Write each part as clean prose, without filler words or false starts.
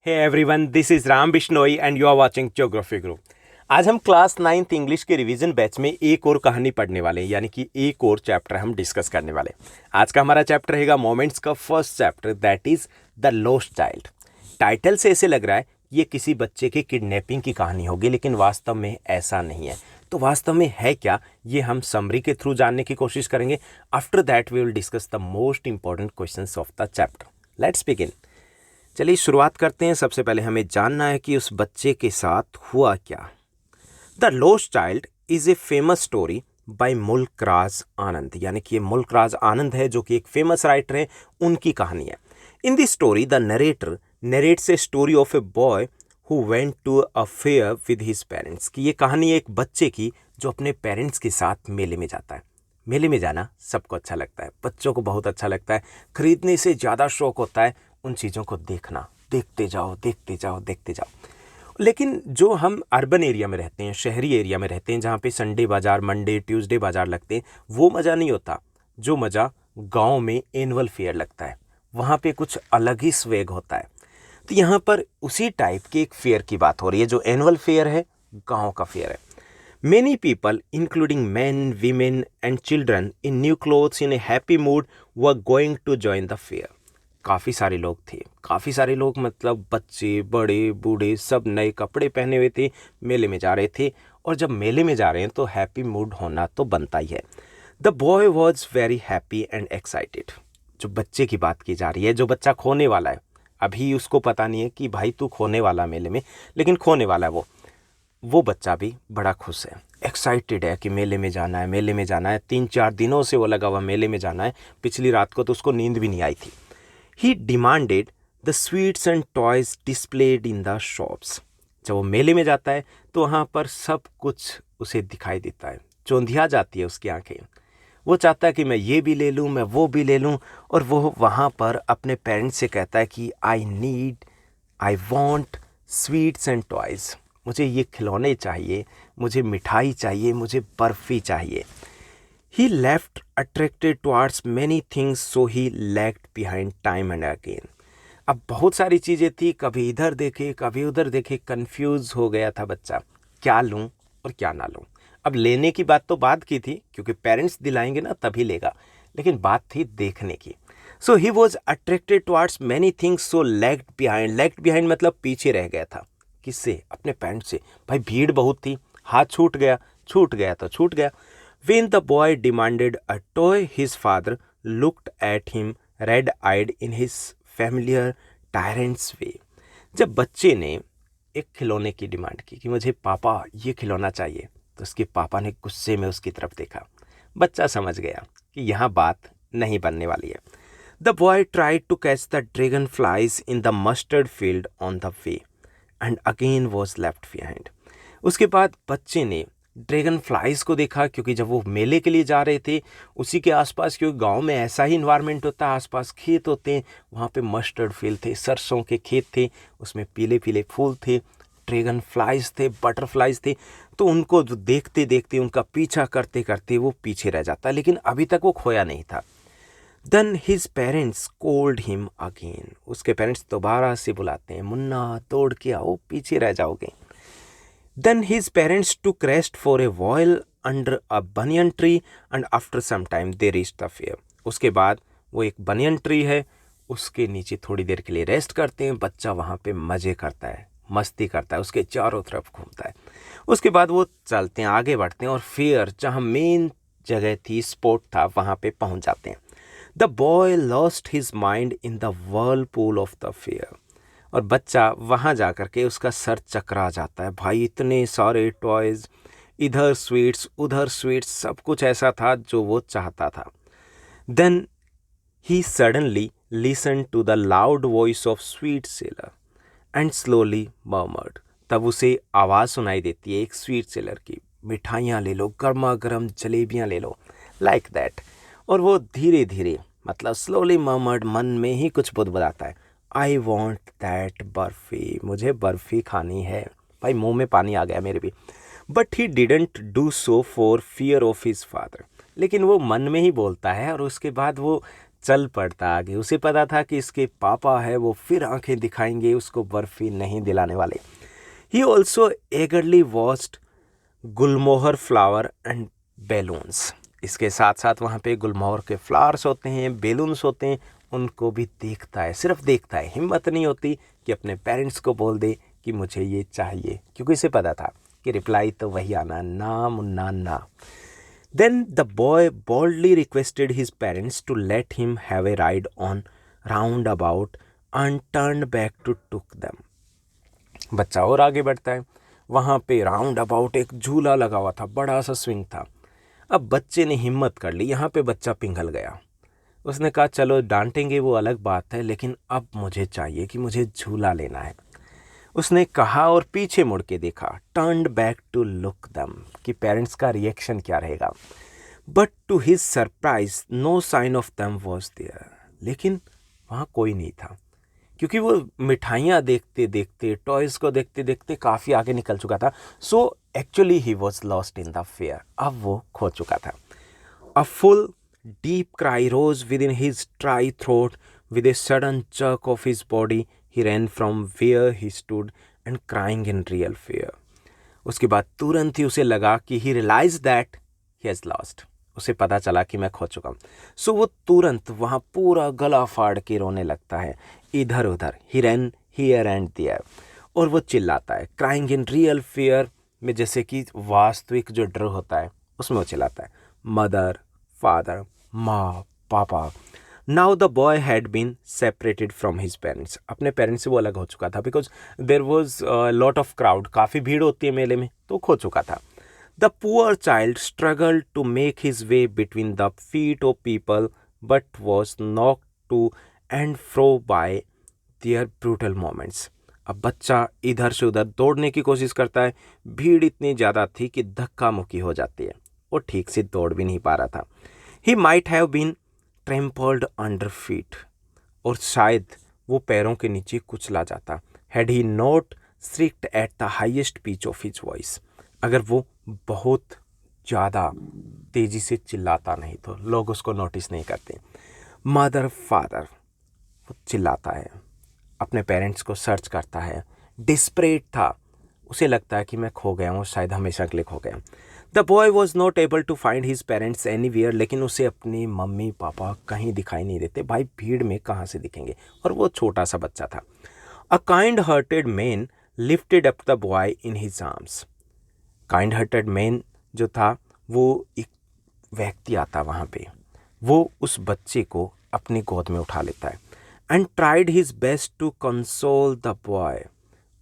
Hey everyone, this is Ram Bishnoi and you are watching geography group. आज हम class 9th English के revision batch में एक और कहानी पढ़ने वाले हैं, यानी कि एक और चैप्टर हम डिस्कस करने वाले हैं। आज का हमारा चैप्टर रहेगा मोमेंट्स का first chapter, that is the lost child. Title से ऐसे लग रहा है ये किसी बच्चे के किडनैपिंग की कहानी होगी, लेकिन वास्तव में ऐसा नहीं है। तो वास्तव में है क्या, ये हम समरी के थ्रू जानने की कोशिश करेंगे। After that we will discuss the most important questions of the chapter. Let's begin. चलिए शुरुआत करते हैं। सबसे पहले हमें जानना है कि उस बच्चे के साथ हुआ क्या। The lost child is a famous story by Mulkraj Anand, यानी कि ये मुल्कराज आनंद है जो कि एक फेमस राइटर है, उनकी कहानी है। In the story the narrator narrates a story of a boy who went to a fair with his parents, कि ये कहानी एक बच्चे की जो अपने पेरेंट्स के साथ मेले में जाता है। मेले में जाना सबको अच्छा लगता है, बच्चों को बहुत अच्छा लगता है। खरीदने से ज़्यादा शौक होता है उन चीज़ों को देखना, देखते जाओ देखते जाओ देखते जाओ। लेकिन जो हम अर्बन एरिया में रहते हैं, शहरी एरिया में रहते हैं, जहाँ पे संडे बाज़ार, मंडे ट्यूसडे बाज़ार लगते हैं, वो मज़ा नहीं होता जो मज़ा गांव में एनुअल फेयर लगता है। वहाँ पे कुछ अलग ही स्वेग होता है। तो यहाँ पर उसी टाइप के एक फेयर की बात हो रही है जो एनुअल फेयर है, गाँव का फेयर है। Many people, including men, women, and children in new clothes in a happy mood, were going to join the fair. काफ़ी सारे लोग थे, काफ़ी सारे लोग मतलब बच्चे बड़े बूढ़े सब नए कपड़े पहने हुए थे, मेले में जा रहे थे। और जब मेले में जा रहे हैं तो हैप्पी मूड होना तो बनता ही है। The boy was very happy and excited. जो बच्चे की बात की जा रही है, जो बच्चा खोने वाला है, अभी उसको पता नहीं है कि भाई तू खोने वाला मेले में, लेकिन खोने वाला है वो बच्चा भी बड़ा खुश है, एक्साइटेड है कि मेले में जाना है, मेले में जाना है। 3-4 दिनों से वो लगा हुआ मेले में जाना है। पिछली रात को तो उसको नींद भी नहीं आई थी। He demanded the sweets and toys displayed in the shops. जब वो मेले में जाता है तो वहाँ पर सब कुछ उसे दिखाई देता है, चौंधिया जाती है उसकी आंखें। वो चाहता है कि मैं ये भी ले लूँ, मैं वो भी ले लूँ। और वो वहाँ पर अपने पेरेंट्स से कहता है कि I want sweets and toys. मुझे ये खिलौने चाहिए, मुझे मिठाई चाहिए, मुझे बर्फ़ी चाहिए। He left attracted towards many things, so he lagged behind time and again. अब बहुत सारी चीज़ें थी, कभी इधर देखे कभी उधर देखे, कंफ्यूज हो गया था बच्चा, क्या लूँ और क्या ना लूँ। अब लेने की बात तो बाद की थी, क्योंकि पेरेंट्स दिलाएंगे ना तभी लेगा, लेकिन बात थी देखने की। So he was attracted towards many things, so lagged behind मतलब पीछे रह गया था। किससे? अपने पेरेंट्स से। भाई भीड़ बहुत थी, हाथ छूट गया तो छूट गया। When the boy demanded a toy, his father looked at him red-eyed in his familiar tyrant's way. जब बच्चे ने एक खिलौने की डिमांड की कि मुझे पापा ये खिलौना चाहिए, तो उसके पापा ने गुस्से में उसकी तरफ देखा। बच्चा समझ गया कि यहाँ बात नहीं बनने वाली है। The boy tried to catch the dragonflies in the mustard field on the way and again was left behind. उसके बाद बच्चे ने ड्रैगन फ्लाइज को देखा, क्योंकि जब वो मेले के लिए जा रहे थे उसी के आसपास, क्योंकि गांव में ऐसा ही इन्वायरमेंट होता है, आसपास खेत होते हैं, वहाँ पे मस्टर्ड फील्ड थे, सरसों के खेत थे, उसमें पीले पीले फूल थे, ड्रैगन फ्लाइज थे, बटरफ्लाइज थे। तो उनको देखते देखते, उनका पीछा करते करते वो पीछे रह जाता, लेकिन अभी तक वो खोया नहीं था। Then his parents called him again. उसके पेरेंट्स दोबारा से बुलाते हैं, मुन्ना दौड़ के आओ, पीछे रह जाओगे। Then his parents took rest for a while under a banyan tree and after some time they reached the fair. उसके बाद वो एक बनियन ट्री है, उसके नीचे थोड़ी देर के लिए रेस्ट करते हैं। बच्चा वहाँ पे मज़े करता है, मस्ती करता है, उसके चारों तरफ घूमता है। उसके बाद वो चलते हैं, आगे बढ़ते हैं और फेयर जहाँ मेन जगह थी, स्पॉट था, वहाँ पे पहुँच जाते हैं। The boy lost his mind in the whirlpool of the fair. और बच्चा वहाँ जा कर के उसका सर चकरा जाता है। भाई इतने सारे टॉयज़, इधर स्वीट्स उधर स्वीट्स, सब कुछ ऐसा था जो वो चाहता था। Then he suddenly listen to the loud voice of sweet seller and slowly murmured. तब उसे आवाज़ सुनाई देती है एक स्वीट सेलर की, मिठाइयाँ ले लो, गर्मा गर्म जलेबियाँ ले लो, लाइक दैट। और वो धीरे धीरे मतलब स्लोली मर्मर्ड, मन में ही कुछ बुदबुदाता है, आई वॉन्ट दैट बर्फ़ी, मुझे बर्फ़ी खानी है। भाई मुंह में पानी आ गया मेरे भी। But he didn't do so for fear of his father. लेकिन वो मन में ही बोलता है और उसके बाद वो चल पड़ता आगे। उसे पता था कि इसके पापा है वो फिर आंखें दिखाएंगे, उसको बर्फी नहीं दिलाने वाले। He also eagerly watched gulmohar flower and balloons. इसके साथ साथ वहाँ पे गुलमोहर के फ्लावर्स होते हैं, बैलून्स होते हैं, उनको भी देखता है, सिर्फ देखता है। हिम्मत नहीं होती कि अपने पेरेंट्स को बोल दे कि मुझे ये चाहिए, क्योंकि इसे पता था कि रिप्लाई तो वही आना, ना मुन्ना ना। Then the boy boldly requested his parents to let him have a ride on roundabout and turned back to took them. बच्चा और आगे बढ़ता है। वहाँ पे राउंड अबाउट एक झूला लगा हुआ था, बड़ा सा स्विंग था। अब बच्चे ने हिम्मत कर ली, यहाँ पे बच्चा पिघल गया। उसने कहा चलो डांटेंगे वो अलग बात है, लेकिन अब मुझे चाहिए कि मुझे झूला लेना है। उसने कहा और पीछे मुड़ के देखा, टर्न्ड बैक टू लुक दम, कि पेरेंट्स का रिएक्शन क्या रहेगा। But to his surprise no sign of them was there. लेकिन वहाँ कोई नहीं था, क्योंकि वो मिठाइयाँ देखते देखते, टॉयज़ को देखते देखते काफ़ी आगे निकल चुका था। So actually he was lost in the fair. अब वो खो चुका था। A full deep cry rose within his dry throat with a sudden jerk of his body. He ran from where he stood and crying in real fear. उसके बाद तुरंत ही उसे लगा कि he realized that he has lost. उसे पता चला कि मैं खो चुका हूँ। सो वो तुरंत वहाँ पूरा गला फाड़ के रोने लगता है, इधर उधर। He ran here and there. और वो चिल्लाता है, crying in real fear में, जैसे कि वास्तविक जो डर होता है उसमें वो चिल्लाता है, मदर, फादर, माँ, पापा। Now the boy had been separated from his parents. अपने पेरेंट्स से वो अलग हो चुका था, because there was lot of crowd, काफ़ी भीड़ होती है मेले में, तो खो चुका था। The poor child struggle to make his way between the feet of people but was knock to and fro by their brutal moments. अब बच्चा इधर से उधर दौड़ने की कोशिश करता है, भीड़ इतनी ज़्यादा थी कि धक्का मुक्की हो जाती है, वो ठीक से दौड़ भी नहीं पा रहा था। He might have been trampled under feet, और शायद वो पैरों के नीचे कुचला जाता। Had he not strict at the highest pitch of his voice, अगर वो बहुत ज़्यादा तेज़ी से चिल्लाता नहीं तो लोग उसको नोटिस नहीं करते। मदर, फादर, वो चिल्लाता है, अपने पेरेंट्स को सर्च करता है, डिस्परेट था, उसे लगता है कि मैं खो गया हूँ, शायद हमेशा के लिए खो गया। The boy was not able to find his parents anywhere, लेकिन उसे अपने मम्मी पापा कहीं दिखाई नहीं देते। भाई भीड़ में कहाँ से दिखेंगे, और वो छोटा सा बच्चा था। A kind hearted man lifted up the boy in his arms. Kind hearted man जो था, वो एक व्यक्ति आता वहाँ पे, वो उस बच्चे को अपनी गोद में उठा लेता है। And tried his best to console the boy,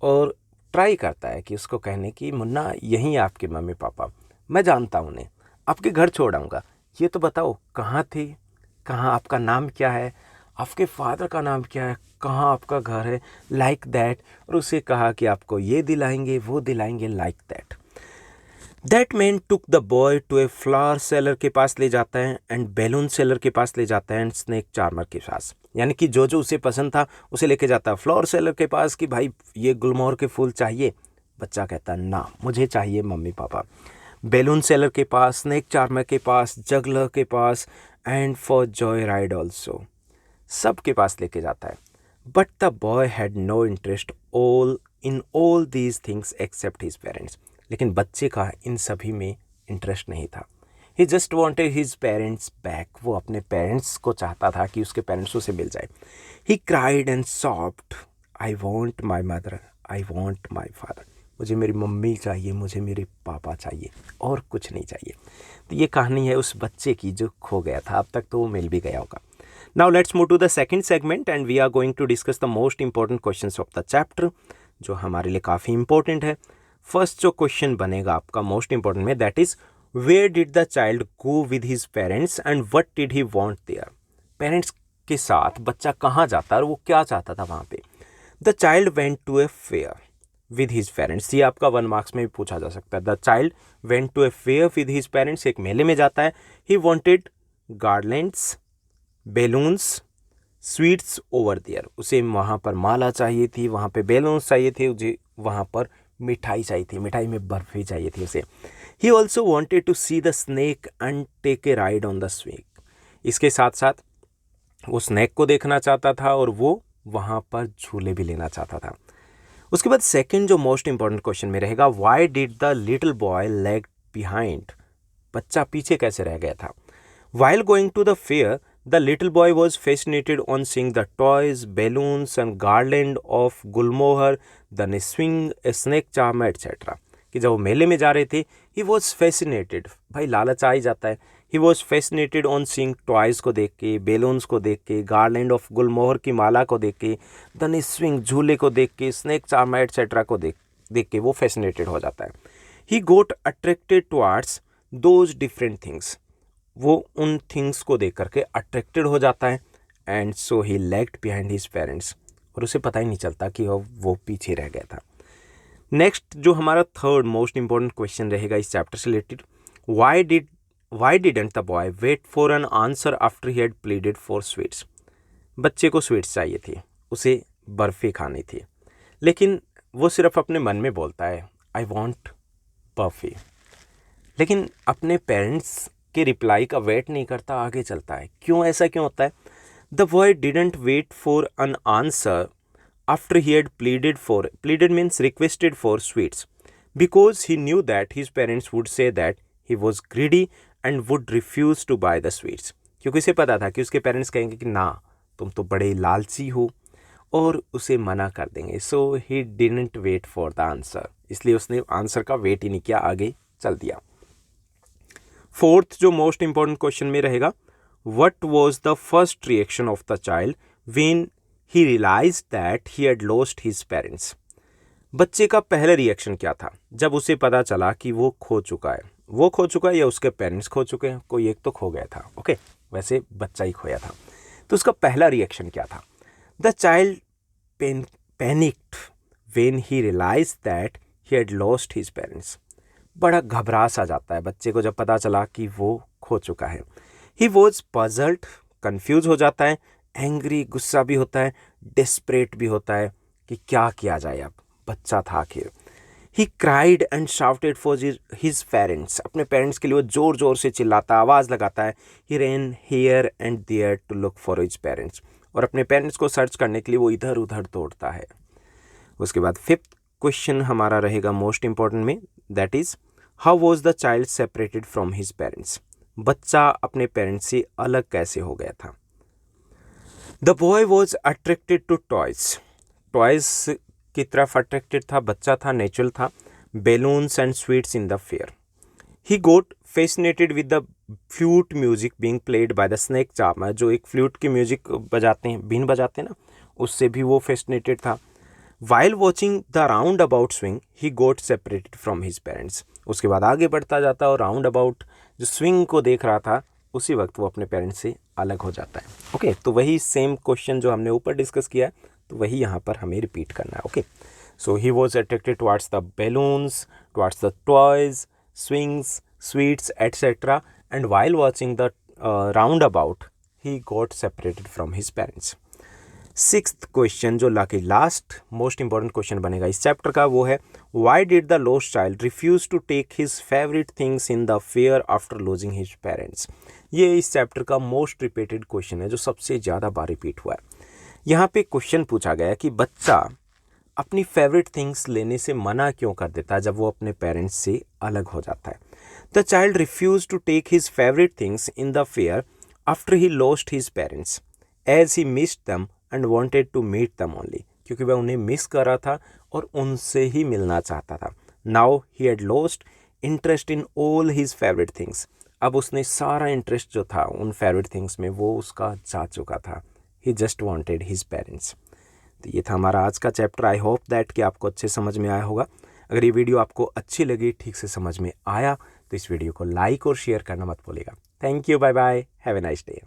और ट्राई करता है कि उसको कहने की, मुन्ना यहीं आपके मम्मी पापा, मैं जानता हूँ उन्हें, आपके घर छोड़ आऊँगा, ये तो बताओ कहाँ थे, कहाँ, आपका नाम क्या है, आपके फादर का नाम क्या है, कहाँ आपका घर है, लाइक दैट। और उसे कहा कि आपको ये दिलाएंगे, वो दिलाएंगे, like that. That man took the boy to a flower seller के पास ले जाता है, एंड बैलून सेलर के पास ले जाता है, एंड स्नेक चार्मर के पास, यानी कि जो जो उसे पसंद था उसे लेके जाता है फ्लावर सेलर के पास कि भाई ये गुलमोहर के फूल चाहिए। बच्चा कहता ना, मुझे चाहिए मम्मी पापा। बैलून सेलर के पास, स्नेक चार्मर के पास, जगलर के पास, and for joy ride also, सब के पास लेके जाता है। But the boy had no interest in all these things except his parents, लेकिन बच्चे का इन सभी में इंटरेस्ट नहीं था। He just wanted his parents back, वो अपने पेरेंट्स को चाहता था कि उसके पेरेंट्स उसे मिल जाए। He cried and soft, I want my mother, I want my father, मुझे मेरी मम्मी चाहिए, मुझे मेरे पापा चाहिए, और कुछ नहीं चाहिए। तो ये कहानी है उस बच्चे की जो खो गया था, अब तक तो वो मिल भी गया होगा। Now let's move to the second segment, and we are going to discuss the most important questions of the chapter, जो हमारे लिए काफ़ी इंपॉर्टेंट है। फर्स्ट जो क्वेश्चन बनेगा आपका मोस्ट इंपॉर्टेंट में, that is where did the child go with his parents and what did he want there. Parents के साथ बच्चा कहाँ जाता है और वो क्या चाहता था वहाँ पे। The child went to a fair with his parents, ये आपका 1 मार्क्स में भी पूछा जा सकता है। The child went to a fair with his parents, एक मेले में जाता है। He wanted garlands, balloons, sweets over there, उसे वहाँ पर माला चाहिए थी, वहाँ पे बैलून्स चाहिए थे, उसे वहाँ पर मिठाई चाहिए थी, मिठाई में बर्फी चाहिए थी उसे। He also wanted to see the snake and take a ride on the snake, इसके साथ साथ वो स्नैक को देखना चाहता था और वो वहाँ पर झूले भी लेना चाहता था। उसके बाद सेकंड जो मोस्ट इंपॉर्टेंट क्वेश्चन में रहेगा, why did the little boy lag behind? बच्चा पीछे कैसे रह गया था? While going to the fair, the little boy was fascinated on seeing the toys, balloons and garland of gulmohar, the swing, snake charm, etc. कि जब वो मेले में जा रहे थे, he was fascinated, भाई लालच आ ही जाता है, he was fascinated on seeing toys को देख के, balloons को देख के, garland of गुलमोहर की माला को देख के, the swing झूले को देख के, snake charm, etc. को देख के वो fascinated हो जाता है. He got attracted towards those different things. वो उन थिंग्स को देख करके अट्रैक्टेड हो जाता है and so he lagged behind his parents, और उसे पता ही नहीं चलता कि वो पीछे रह गया था. नेक्स्ट जो हमारा थर्ड मोस्ट इंपॉर्टेंट क्वेश्चन रहेगा इस चैप्टर से related, why didn't the boy wait for an answer after he had pleaded for sweets? बच्चे को स्वीट्स चाहिए थी, उसे बर्फ़ी खानी थी, लेकिन वो सिर्फ अपने मन में बोलता है आई वॉन्ट बर्फ़ी, लेकिन अपने पेरेंट्स के रिप्लाई का वेट नहीं करता, आगे चलता है. क्यों ऐसा क्यों होता है? The boy didn't wait for an answer after he had pleaded means requested for sweets, because he knew that his parents would say that he was greedy and would refuse to buy the sweets. क्योंकि उसे पता था कि उसके parents कहेंगे कि ना तुम तो बड़े लालची हो, और उसे मना कर देंगे. So he didn't wait for the answer, इसलिए उसने आंसर का वेट ही नहीं किया, आगे चल दिया. फोर्थ जो मोस्ट इंपॉर्टेंट क्वेश्चन में रहेगा, what was the first reaction of the child when he realised that he had lost his parents? बच्चे का पहला रिएक्शन क्या था जब उसे पता चला कि वो खो चुका है? वो खो चुका है या उसके पेरेंट्स खो चुके हैं? कोई एक तो खो गया था. ओके, वैसे बच्चा ही खोया था. तो उसका पहला रिएक्शन क्या था? The child panicked when he realised that he had lost his parents. बड़ा घबरा सा जाता है बच्चे को जब पता चला कि वो खो चुका है. ही वॉज पजल्ड, कन्फ्यूज हो जाता है, एंग्री, गुस्सा भी होता है, डेस्परेट भी होता है कि क्या किया जाए, अब बच्चा था आखिर. He cried and shouted for his parents, अपने पेरेंट्स के लिए वो जोर जोर से चिल्लाता, आवाज़ लगाता है. He ran here and there to look for his parents, और अपने पेरेंट्स को सर्च करने के लिए वो इधर उधर दौड़ता है. उसके बाद फिफ्थ क्वेश्चन हमारा रहेगा मोस्ट इंपॉर्टेंट में, that is how was the child separated from his parents? बच्चा अपने पेरेंट्स से अलग कैसे हो गया था? The boy was attracted to toys, toys की तरफ अट्रैक्टेड था, बच्चा था, नेचुरल था. Balloons and sweets in the fair. He got fascinated with the flute music being played by the snake charmer, जो एक फ्लूट की म्यूजिक बजाते हैं, बीन बजाते हैं ना, उससे भी वो फैसिनेटेड था. While watching the roundabout swing, he got separated from his parents. उसके बाद आगे बढ़ता जाता और राउंड अबाउट जो स्विंग को देख रहा था उसी वक्त वो अपने पेरेंट्स से अलग हो जाता है. ओके, तो वही सेम क्वेश्चन जो हमने ऊपर डिस्कस किया है, तो वही यहाँ पर हमें रिपीट करना है. Okay, so he was attracted towards the balloons, towards the toys, swings, sweets etcetera, and while watching the round about he got separated from his parents. Sixth question जो लास्ट मोस्ट इंपॉर्टेंट क्वेश्चन बनेगा इस chapter का, वो है why did the lost child refuse to take his favourite things in the fair after losing his parents? ये इस chapter का most repeated question है, जो सबसे ज़्यादा बार रिपीट हुआ है. यहाँ पे क्वेश्चन पूछा गया कि बच्चा अपनी फेवरेट थिंग्स लेने से मना क्यों कर देता है जब वो अपने पेरेंट्स से अलग हो जाता है? The child refuse to take his favourite things in the fair after he lost his parents as he missed them and wanted to meet them only, क्योंकि वह उन्हें मिस कर रहा था और उनसे ही मिलना चाहता था. Now he had lost interest in all his favourite things. अब उसने सारा इंटरेस्ट जो था उन फेवरेट थिंग्स में वो उसका जा चुका था. He just wanted his parents. तो ये था हमारा आज का चैप्टर. आई होप दैट कि आपको अच्छे समझ में आया होगा. अगर ये वीडियो आपको अच्छी लगी, ठीक से समझ में आया, तो इस वीडियो को लाइक और शेयर करना मत भूलिएगा. Thank you, bye bye, have a nice day.